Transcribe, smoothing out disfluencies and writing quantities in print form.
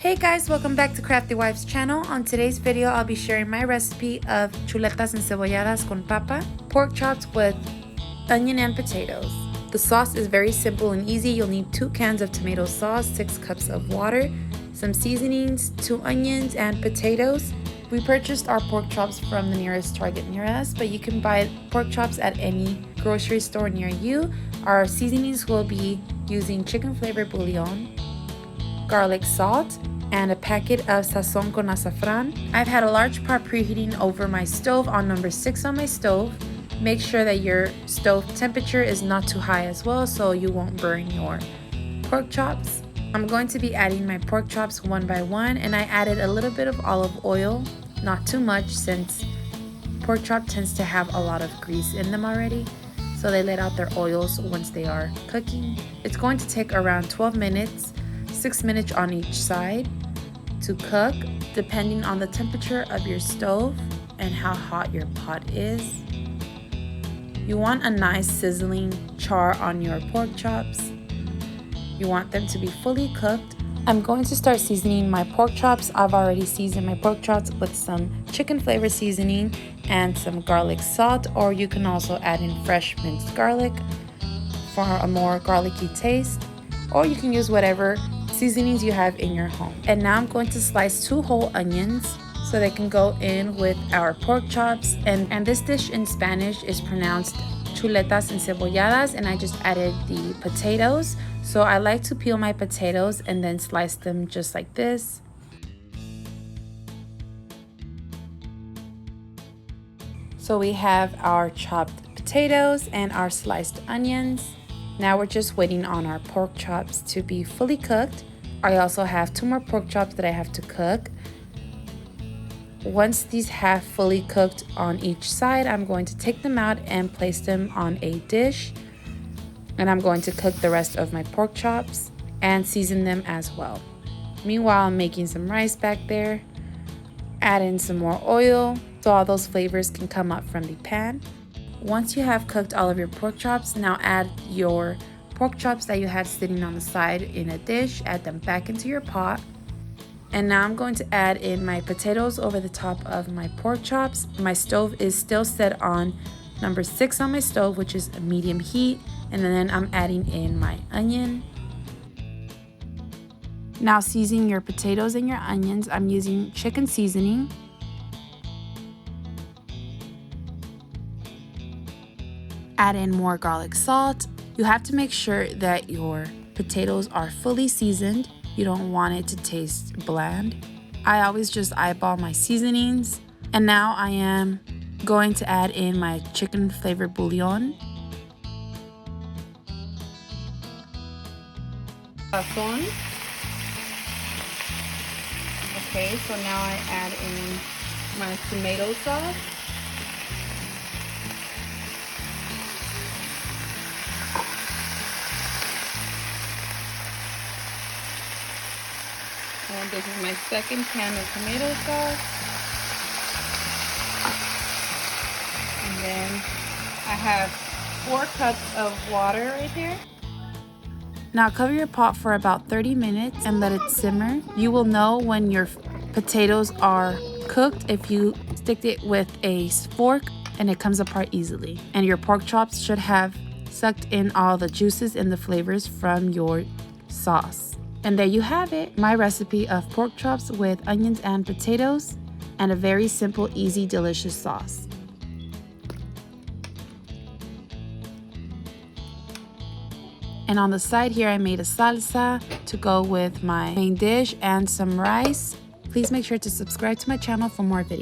Hey guys, welcome back to Crafty Wife's channel. On today's video, I'll be sharing my recipe of chuletas encebolladas con papa, pork chops with onion and potatoes. The sauce is very simple and easy. You'll need 2 cans of tomato sauce, 6 cups of water, some seasonings, 2 onions, and potatoes. We purchased our pork chops from the nearest Target near us, but you can buy pork chops at any grocery store near you. Our seasonings will be using chicken flavored bouillon, garlic salt, and a packet of sazon con azafran. I've had a large pot preheating over my stove on number 6 on my stove. Make sure that your stove temperature is not too high as well so you won't burn your pork chops. I'm going to be adding my pork chops one by one, and I added a little bit of olive oil, not too much since pork chop tends to have a lot of grease in them already, so they let out their oils once they are cooking. It's going to take around 12 minutes, 6 minutes on each side to cook, depending on the temperature of your stove and how hot your pot is. You want a nice sizzling char on your pork chops. You want them to be fully cooked. I'm going to start seasoning my pork chops. I've already seasoned my pork chops with some chicken flavor seasoning and some garlic salt, or you can also add in fresh minced garlic for a more garlicky taste, or you can use whatever seasonings you have in your home. And now I'm going to slice 2 whole onions so they can go in with our pork chops. And this dish in Spanish is pronounced chuletas encebolladas, and I just added the potatoes. So I like to peel my potatoes and then slice them just like this. So we have our chopped potatoes and our sliced onions. Now we're just waiting on our pork chops to be fully cooked. I also have 2 more pork chops that I have to cook. Once these have fully cooked on each side, I'm going to take them out and place them on a dish. And I'm going to cook the rest of my pork chops and season them as well. Meanwhile, I'm making some rice back there. Add in some more oil so all those flavors can come up from the pan. Once you have cooked all of your pork chops, now add your pork chops that you had sitting on the side in a dish. Add them back into your pot. And now I'm going to add in my potatoes over the top of my pork chops. My stove is still set on number 6 on my stove, which is a medium heat. And then I'm adding in my onion. Now seasoning your potatoes and your onions, I'm using chicken seasoning. Add in more garlic salt. You have to make sure that your potatoes are fully seasoned. You don't want it to taste bland. I always just eyeball my seasonings. And now I am going to add in my chicken flavored bouillon. Sazon. Okay, so now I add in my tomato sauce. And this is my 2nd can of tomato sauce. And then I have 4 cups of water right here. Now cover your pot for about 30 minutes and let it simmer. You will know when your potatoes are cooked if you stick it with a fork and it comes apart easily. And your pork chops should have sucked in all the juices and the flavors from your sauce. And there you have it, my recipe of pork chops with onions and potatoes, and a very simple, easy, delicious sauce. And on the side here, I made a salsa to go with my main dish and some rice. Please make sure to subscribe to my channel for more videos.